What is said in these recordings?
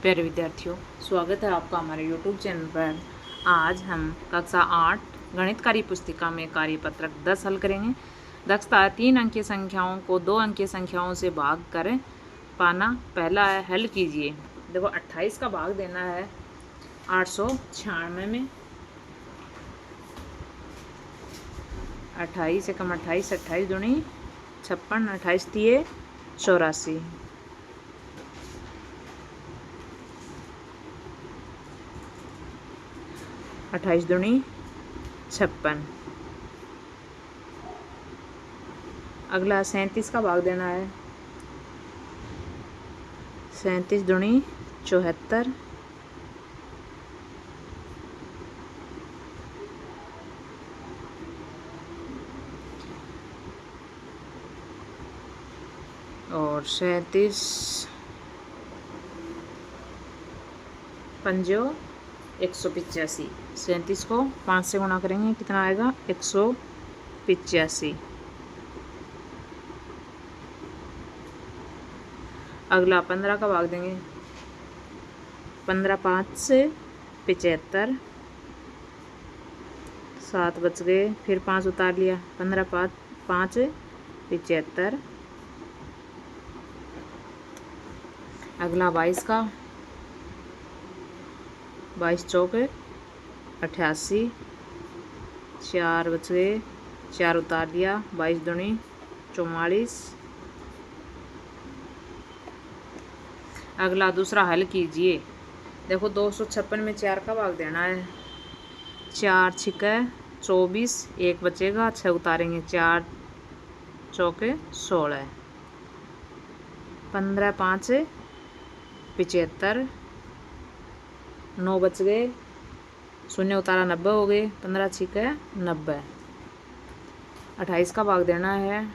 प्यारे विद्यार्थियों, स्वागत है आपका हमारे YouTube चैनल पर। आज हम कक्षा 8 गणित कार्य पुस्तिका में कार्यपत्रक 10 हल करेंगे। दक्षता 3 अंकीय संख्याओं को 2 अंकीय संख्याओं से भाग कर पाना। पहला है हल कीजिए। देखो 28 का भाग देना है 896 में। 28 एकम 28, 28 दूनी 56, 28 तिये 84। 28 दूनी 56। अगला 37 का भाग देना है। 37 दूनी 74। और 37 पंजो 185। 37 को 5 से गुणा करेंगे, कितना आएगा 185। अगला 15 का भाग देंगे। 15 5 से 75। 7 बच गए, फिर 5 उतार लिया। 15 5 75। अगला 22 का। 22 चौक 88। 4 बच गए, 4 उतार लिया। 22 दूनी 44। अगला दूसरा हल कीजिए। देखो 256 में 4 का भाग देना है। 4 छिका 24, 1 बचेगा, 6 उतारेंगे। 4 चौके 16। 15 5 75। 9 बच गए, शून्य उतारा 90 हो गए। 15 छिका 90। 28 का भाग देना है।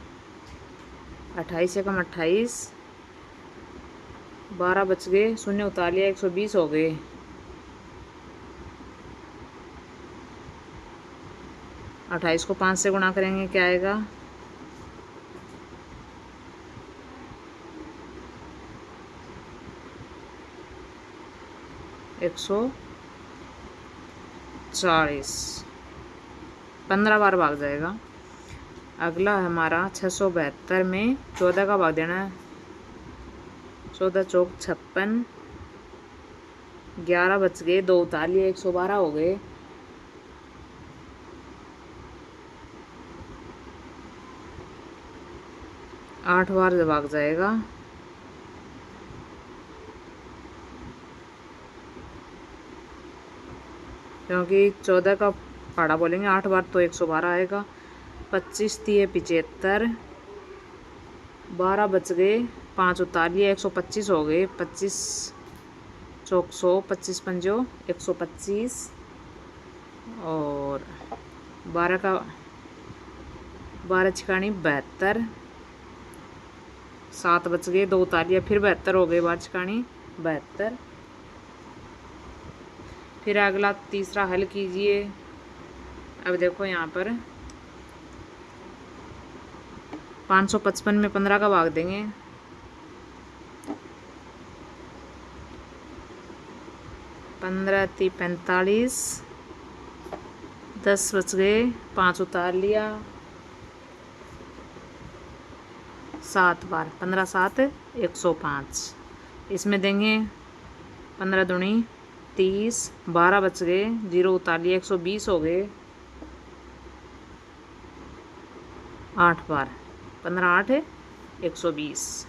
28 एकम 28। 12 बच गए, शून्य उतार लिया, 120 हो गए। 28 को 5 से गुणा करेंगे, क्या आएगा 140। 15 बार भाग जाएगा। अगला हमारा 672 में 14 का भाग देना है। 14 चौक 56। 11 बच गए, 2 उतार लिए, 112 हो गए। 8 बार भाग जाएगा। क्योंकि 14 का पाड़ा बोलेंगे 8 बार तो 112 आएगा। 25 तिये 75। 12 बच गए, 5 उतार लिए, 125 हो गए। 25 चौक 100। 25 पंजो 125। और 12 छिकानी 72। 7 बच गए, 2 उतार लिया, फिर 72 हो गए। 12 छिकानी 72। फिर अगला तीसरा हल कीजिए। अब देखो यहाँ पर 555 में 15 का भाग देंगे। 15 × 45। 10 बच गए, 5 उतार लिया। 7 बार 15 7 105। इसमें देंगे 15 दूनी 30। 12 बच गए, 0 उतार लिया, 120 हो गए। 8 बार 15 8 120।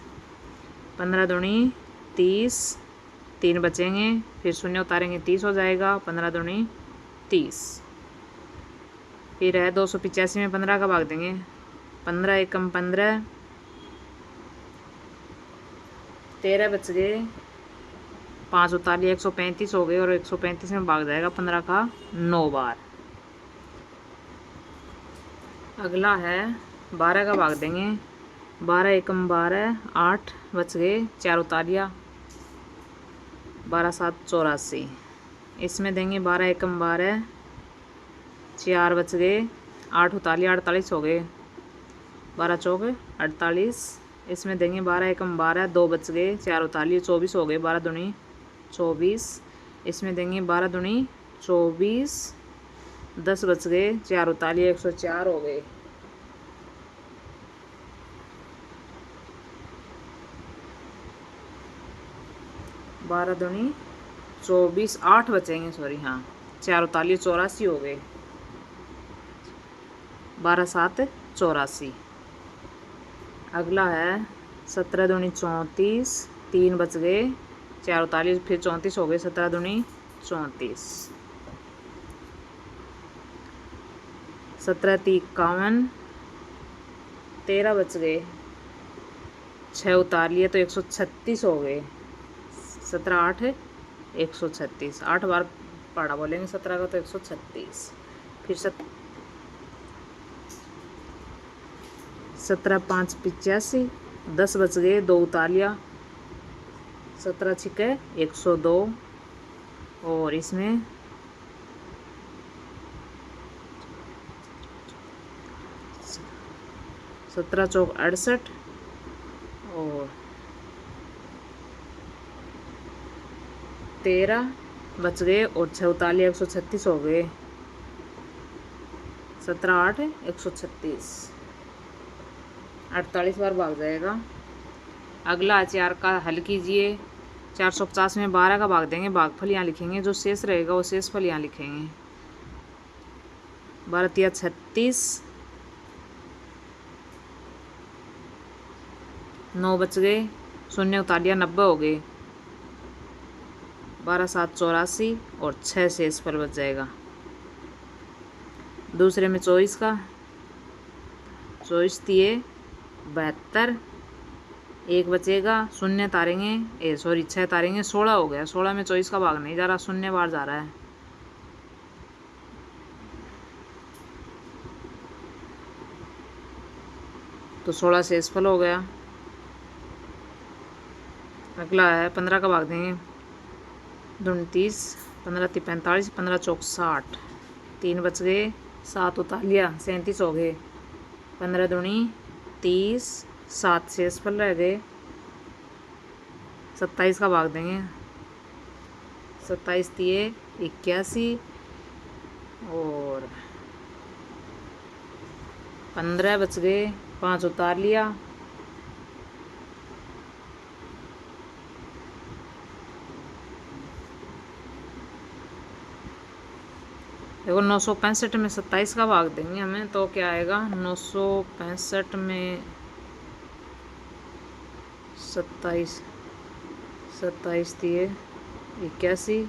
15 दूनी 30। 3 बचेंगे, फिर शून्य उतारेंगे, 30 हो जाएगा। 15 दूनी 30। फिर है 285 में 15 का भाग देंगे। 15 एकम 15। 13 बच गए, 5 उतार लिया, 135 हो गए। और 135 में भाग जाएगा 15 का 9 बार। अगला है 12 का भाग देंगे। 12 एकम 12। 8 बच गए, 4 उतार लिया, 12 7 84। इसमें देंगे 12 एकम 12। 4 बच गए, 8 उतार लिया, 48 हो गए। 12 चौक 48। इसमें देंगे 12 एकम 12। 2 बच गए, 4 उतार लिए, 24 हो गए। 12 दूनी 24, इसमें देंगे 12 दूनी 24, 10 बच गए, 4 उतारिए 104 हो गए। 12 दूनी 24, 8 बचेंगे, सॉरी हाँ, 4 उतारिए 84 हो गए। 12 7 84। अगला है 17 दूनी 34, 3 बच गए, 4 उतारिए फिर 34 हो गए, 17 दूनी 34। 17 3 51, 13 बच गए, 6 उतार लिए तो 136 हो गए। 17 8 136, 8 बार पढ़ा बोलेंगे 17 का तो 136। फिर 17 5 85, 10 बच गए, 2 उतार लिया, 17 छिके 102, और इसमें 17 चौक 68, और 13 बच गए, और 6 उतार लिया 136 हो गए। 17 8 136, 48 बार भाग जाएगा। अगला 4 का हल कीजिए। 450 में 12 का भाग देंगे, भागफल यहाँ लिखेंगे, जो शेष रहेगा वो शेषफल यहाँ लिखेंगे। 12 तिया 36, 9 बच गए, 0 उतार लिया 90 हो गए। 12 7 84, और 6 शेषफल बच जाएगा। दूसरे में 24 का 24 तिये 72, 1 बचेगा, 0 तारेंगे, सॉरी 6 तारेंगे, 16 हो गया। 16 में 24 का भाग नहीं जा रहा, 0 बार जा रहा है। तो 16 शेषफल हो गया। अगला है 15 का भाग देंगे, 29, 15 ती 45, 15 चौक 60, 3 बच गए, 7 उतार लिया 37 हो गए। 15 दूनी 30, 7 शेषफल रह गए। 27 का भाग देंगे, 27 तिये 81, और 15 बच गए, 5 उतार लिया। देखो 965 में 27 का भाग देंगे हमें, तो क्या आएगा, 965 में 27, 27 दिए 81,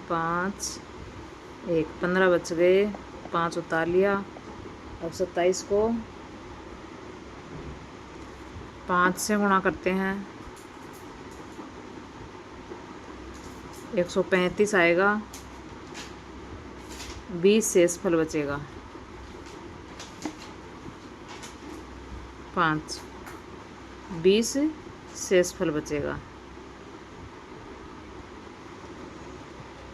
5 1, 15 बच गए, 5 उतार लिया। अब 27 को 5 से गुणा करते हैं, 135 आएगा, 20 शेषफल बचेगा। 5 20 शेषफल बचेगा।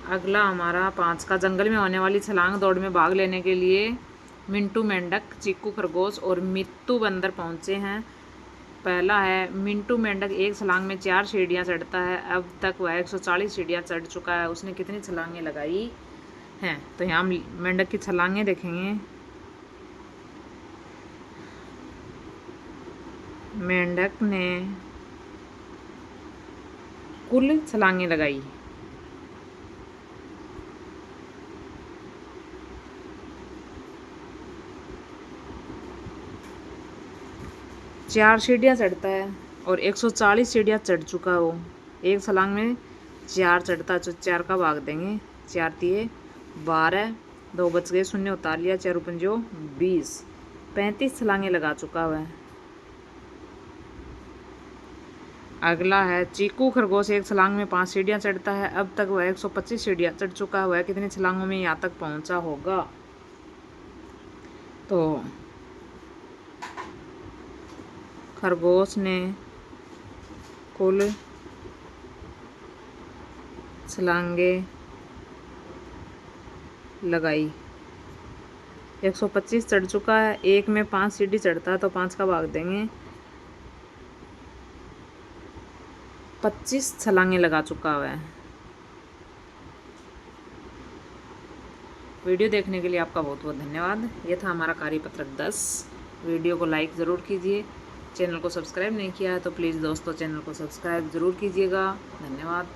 अगला हमारा 5 का, जंगल में होने वाली छलांग दौड़ में भाग लेने के लिए मिंटू मेंढक, चीकू खरगोश और मित्तू बंदर पहुंचे हैं। पहला है मिंटू मेंढक एक छलांग में 4 सीढ़ियां चढ़ता है। अब तक वह 140 सीढ़ियां चढ़ चुका है। उसने कितनी छलांगें लगाई हैं? तो यहाँ मेंढक की छलांगें देखेंगे। मेंढक ने कुल छलांगें लगाई 4 सीढ़ियाँ चढ़ता है और 140 सीढ़ियाँ चढ़ चुका है। वो एक छलांग में 4 चढ़ता है, तो 4 का भाग देंगे। 4 तिये 12, 2 बच गए, 0 उतार लिया, 4 पंजो 20, 35 छलांगें लगा चुका हुआ है। अगला है चीकू खरगोश एक छलांग में 5 सीढ़ियाँ चढ़ता है। अब तक वह 125 सीढ़ियाँ चढ़ चुका है। वह कितनी छलांगों में यहाँ तक पहुँचा होगा? तो खरगोश ने कुल छलांगें लगाई 125 चढ़ चुका है। एक में 5 सीढ़ी चढ़ता है, तो 5 का भाग देंगे। 25 छलांगें लगा चुका हुआ है। वीडियो देखने के लिए आपका बहुत बहुत धन्यवाद। यह था हमारा कार्यपत्रक 10। वीडियो को लाइक ज़रूर कीजिए। चैनल को सब्सक्राइब नहीं किया है तो प्लीज़ दोस्तों चैनल को सब्सक्राइब ज़रूर कीजिएगा। धन्यवाद।